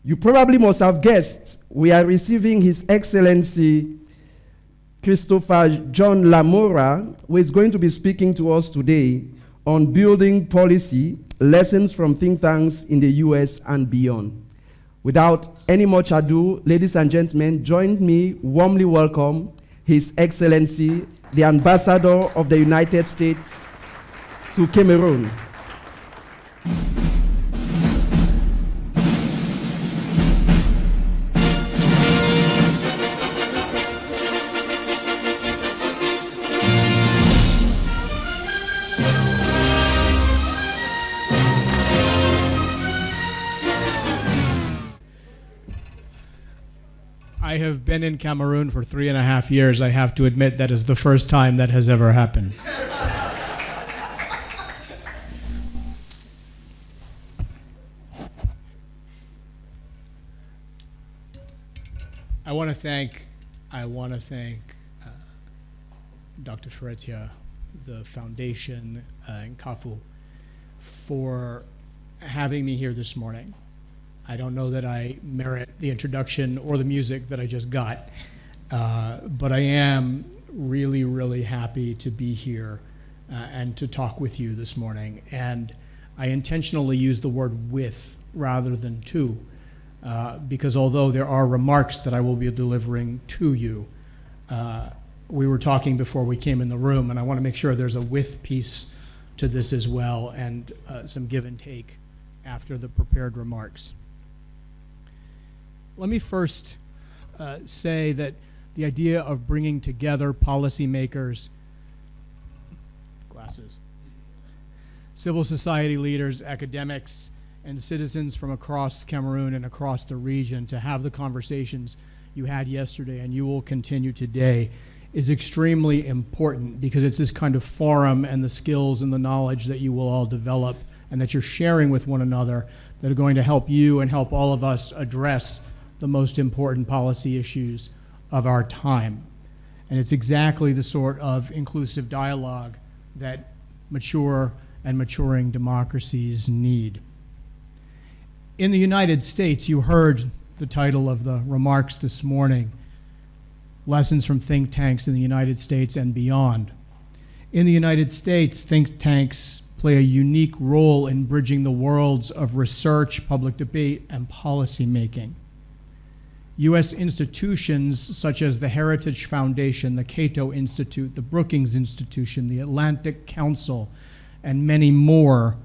You probably must have guessed we are receiving His Excellency Christopher John Lamora, who is going to be speaking to us today on building policy, lessons from think tanks in the US and beyond. Without any much ado, ladies and gentlemen, join me, warmly welcome His Excellency, the Ambassador of the United States to Cameroon. I have been in Cameroon for 3.5 years. I have to admit that is the first time that has ever happened. I want to thank Dr. Feretia, the foundation, and Kafu for having me here this morning. I don't know that I merit the introduction or the music that I just got, but I am really, really happy to be here and to talk with you this morning. And I intentionally use the word with rather than to, because although there are remarks that I will be delivering to you, we were talking before we came in the room, and I want to make sure there's a with piece to this as well, and some give and take after the prepared remarks. Let me first say that the idea of bringing together policymakers, civil society leaders, academics, and citizens from across Cameroon and across the region to have the conversations you had yesterday and you will continue today is extremely important, because it's this kind of forum and the skills and the knowledge that you will all develop and that you're sharing with one another that are going to help you and help all of us address the most important policy issues of our time. And it's exactly the sort of inclusive dialogue that mature and maturing democracies need. In the United States, you heard the title of the remarks this morning, Lessons from Think Tanks in the United States and Beyond. In the United States, think tanks play a unique role in bridging the worlds of research, public debate, and policy making. U.S. institutions such as the Heritage Foundation, the Cato Institute, the Brookings Institution, the Atlantic Council, and many more,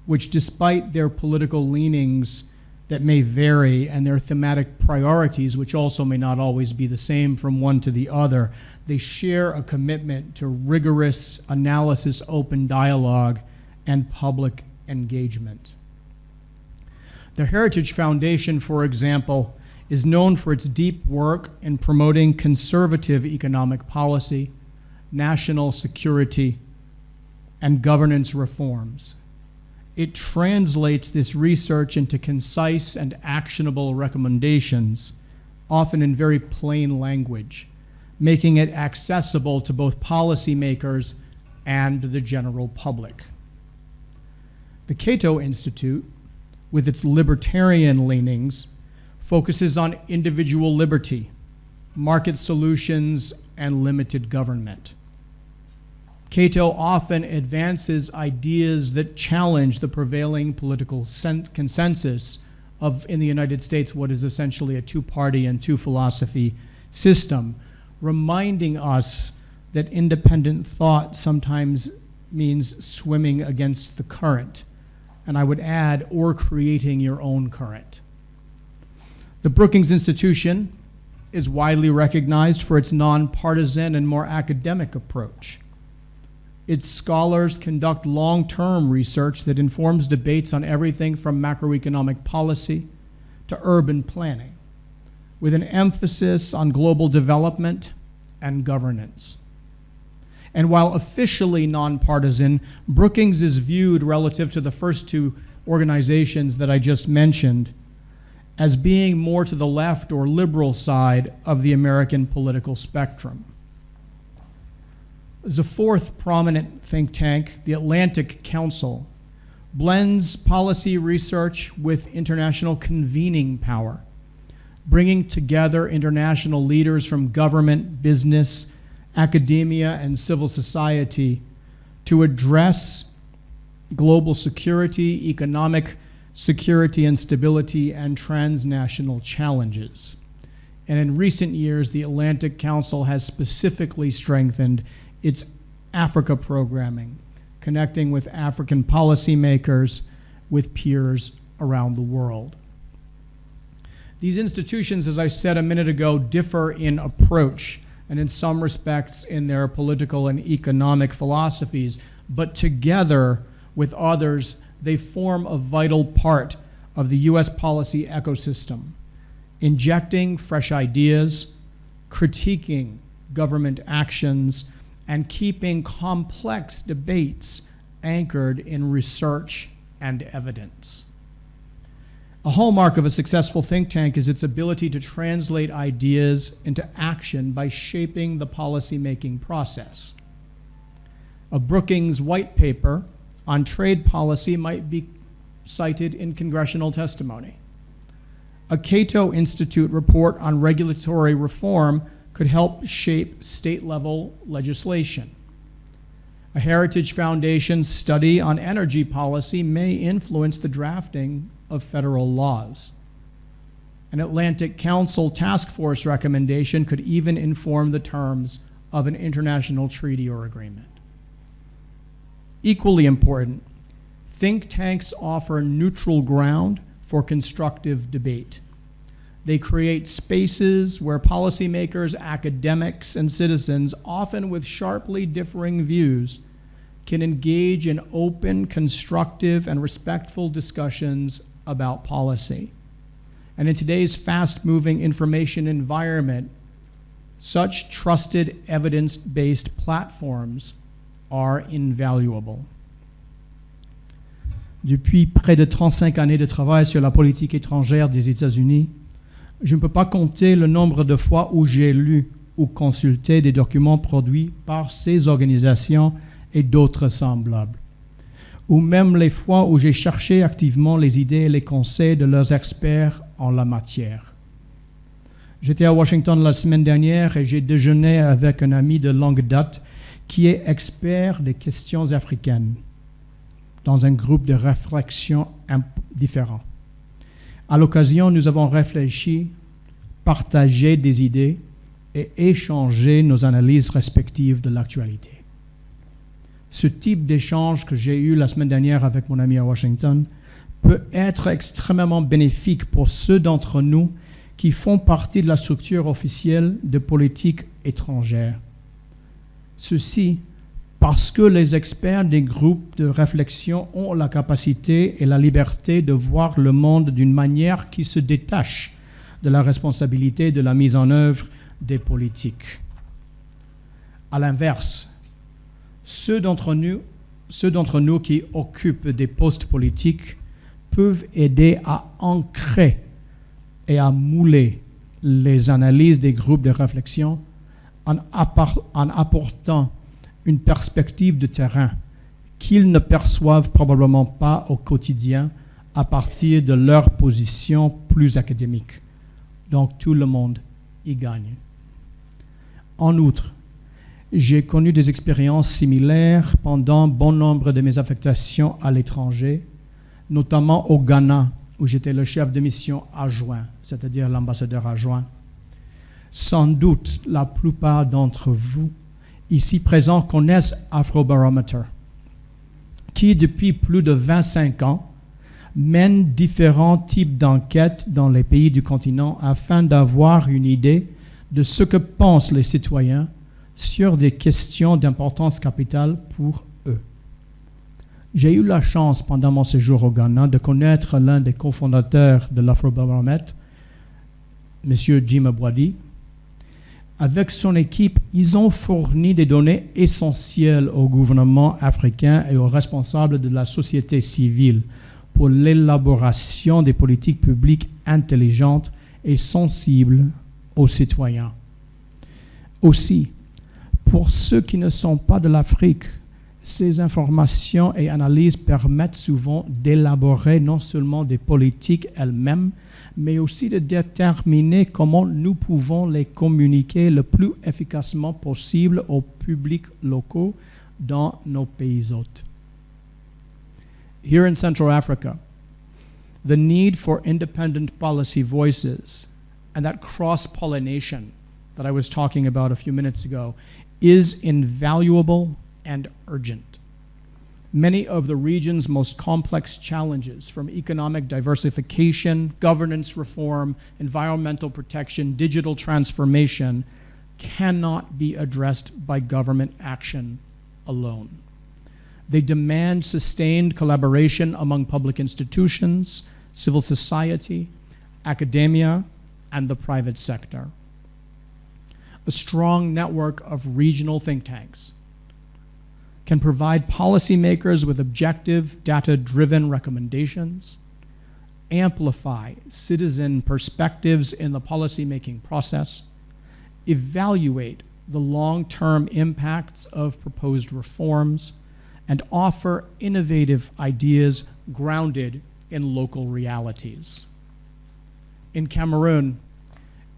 which despite their political leanings that may vary and their thematic priorities, which also may not always be the same from one to the other, they share a commitment to rigorous analysis, open dialogue, and public engagement. The Heritage Foundation, for example, is known for its deep work in promoting conservative economic policy, national security, and governance reforms. It translates this research into concise and actionable recommendations, often in very plain language, making it accessible to both policymakers and the general public. The Cato Institute, with its libertarian leanings, focuses on individual liberty, market solutions, and limited government. Cato often advances ideas that challenge the prevailing political consensus of, in the United States, what is essentially a two-party and two-philosophy system, reminding us that independent thought sometimes means swimming against the current, and I would add, or creating your own current. The Brookings Institution is widely recognized for its nonpartisan and more academic approach. Its scholars conduct long-term research that informs debates on everything from macroeconomic policy to urban planning, with an emphasis on global development and governance. And while officially nonpartisan, Brookings is viewed relative to the first two organizations that I just mentioned as being more to the left or liberal side of the American political spectrum. There's a fourth prominent think tank, the Atlantic Council, blends policy research with international convening power, bringing together international leaders from government, business, academia, and civil society to address global security, economic security and stability, and transnational challenges. And in recent years, the Atlantic Council has specifically strengthened its Africa programming, connecting with African policymakers with peers around the world. These institutions, as I said a minute ago, differ in approach and in some respects in their political and economic philosophies, but together with others, they form a vital part of the US policy ecosystem, injecting fresh ideas, critiquing government actions, and keeping complex debates anchored in research and evidence. A hallmark of a successful think tank is its ability to translate ideas into action by shaping the policy-making process. A Brookings white paper on trade policy might be cited in congressional testimony. A Cato Institute report on regulatory reform could help shape state-level legislation. A Heritage Foundation study on energy policy may influence the drafting of federal laws. An Atlantic Council task force recommendation could even inform the terms of an international treaty or agreement. Equally important, think tanks offer neutral ground for constructive debate. They create spaces where policymakers, academics, and citizens, often with sharply differing views, can engage in open, constructive, and respectful discussions about policy. And in today's fast-moving information environment, such trusted evidence-based platforms are invaluable. Depuis près de 35 années de travail sur la politique étrangère des États-Unis, je ne peux pas compter le nombre de fois où j'ai lu ou consulté des documents produits par ces organisations et d'autres semblables, ou même les fois où j'ai cherché activement les idées et les conseils de leurs experts en la matière. J'étais à Washington la semaine dernière et j'ai déjeuné avec un ami de longue date qui est expert des questions africaines dans un groupe de réflexion différent. À l'occasion, nous avons réfléchi, partagé des idées et échangé nos analyses respectives de l'actualité. Ce type d'échange que j'ai eu la semaine dernière avec mon ami à Washington peut être extrêmement bénéfique pour ceux d'entre nous qui font partie de la structure officielle de politique étrangère. Ceci parce que les experts des groupes de réflexion ont la capacité et la liberté de voir le monde d'une manière qui se détache de la responsabilité de la mise en œuvre des politiques. À l'inverse, ceux d'entre nous qui occupent des postes politiques peuvent aider à ancrer et à mouler les analyses des groupes de réflexion en apportant une perspective de terrain qu'ils ne perçoivent probablement pas au quotidien à partir de leur position plus académique. Donc tout le monde y gagne. En outre, j'ai connu des expériences similaires pendant bon nombre de mes affectations à l'étranger, notamment au Ghana, où j'étais le chef de mission adjoint, c'est-à-dire l'ambassadeur adjoint. Sans doute, la plupart d'entre vous ici présents connaissent Afrobarometer, qui depuis plus de 25 ans mène différents types d'enquêtes dans les pays du continent afin d'avoir une idée de ce que pensent les citoyens sur des questions d'importance capitale pour eux. J'ai eu la chance pendant mon séjour au Ghana de connaître l'un des cofondateurs de l'Afrobarometer, M. Jim Abwadi. Avec son équipe, ils ont fourni des données essentielles au gouvernement africain et aux responsables de la société civile pour l'élaboration des politiques publiques intelligentes et sensibles aux citoyens. Aussi, pour ceux qui ne sont pas de l'Afrique Ces informations et analyses permettent souvent d'élaborer non seulement des politiques elles-mêmes, mais aussi de déterminer comment nous pouvons les communiquer le plus efficacement possible aux publics locaux dans nos pays hôtes. Here in Central Africa, the need for independent policy voices and that cross-pollination that I was talking about a few minutes ago is invaluable and urgent. Many of the region's most complex challenges, from economic diversification, governance reform, environmental protection, digital transformation, cannot be addressed by government action alone. They demand sustained collaboration among public institutions, civil society, academia, and the private sector. A strong network of regional think tanks can provide policymakers with objective, data-driven recommendations, amplify citizen perspectives in the policymaking process, evaluate the long-term impacts of proposed reforms, and offer innovative ideas grounded in local realities. In Cameroon,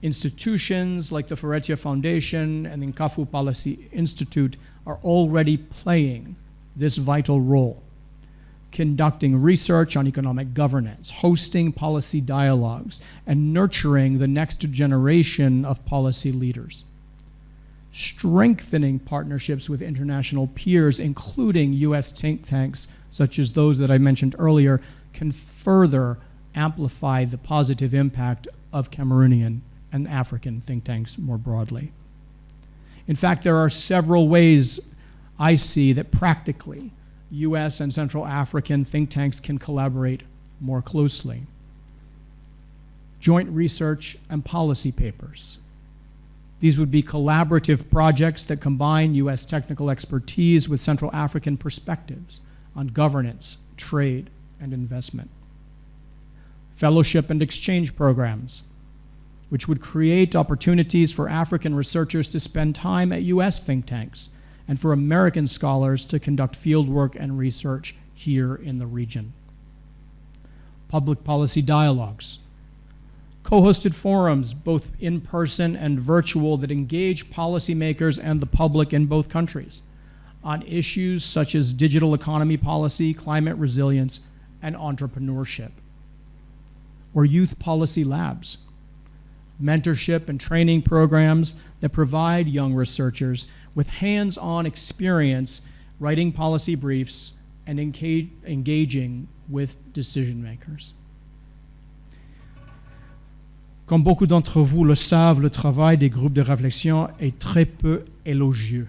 institutions like the Ferretia Foundation and the Nkafu Policy Institute are already playing this vital role, conducting research on economic governance, hosting policy dialogues, and nurturing the next generation of policy leaders. Strengthening partnerships with international peers, including U.S. think tanks, such as those that I mentioned earlier, can further amplify the positive impact of Cameroonian and African think tanks more broadly. In fact, there are several ways I see that practically U.S. and Central African think tanks can collaborate more closely. Joint research and policy papers. These would be collaborative projects that combine U.S. technical expertise with Central African perspectives on governance, trade, and investment. Fellowship and exchange programs, which would create opportunities for African researchers to spend time at U.S. think tanks and for American scholars to conduct fieldwork and research here in the region. Public policy dialogues, co-hosted forums, both in person and virtual, that engage policymakers and the public in both countries on issues such as digital economy policy, climate resilience, and entrepreneurship. Or youth policy labs, mentorship and training programs that provide young researchers with hands-on experience writing policy briefs and engaging with decision makers. Comme beaucoup d'entre vous le savent, le travail des groupes de réflexion est très peu élogieux.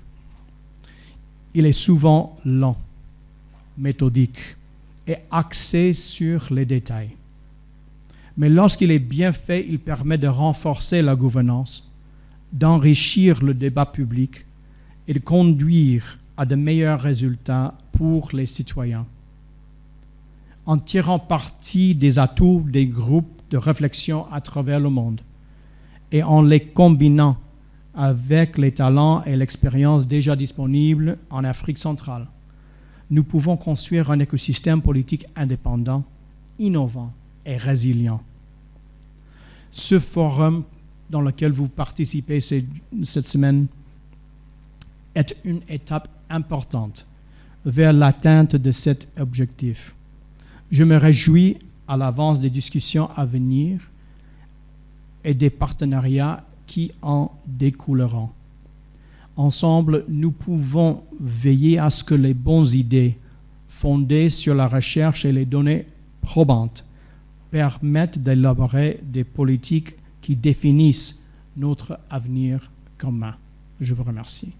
Il est souvent lent, méthodique et axé sur les détails. Mais lorsqu'il est bien fait, il permet de renforcer la gouvernance, d'enrichir le débat public et de conduire à de meilleurs résultats pour les citoyens. En tirant parti des atouts des groupes de réflexion à travers le monde et en les combinant avec les talents et l'expérience déjà disponibles en Afrique centrale, nous pouvons construire un écosystème politique indépendant, innovant et résilient. Ce forum dans lequel vous participez cette semaine est une étape importante vers l'atteinte de cet objectif. Je me réjouis à l'avance des discussions à venir et des partenariats qui en découleront. Ensemble, nous pouvons veiller à ce que les bonnes idées fondées sur la recherche et les données probantes permettent d'élaborer des politiques qui définissent notre avenir commun. Je vous remercie.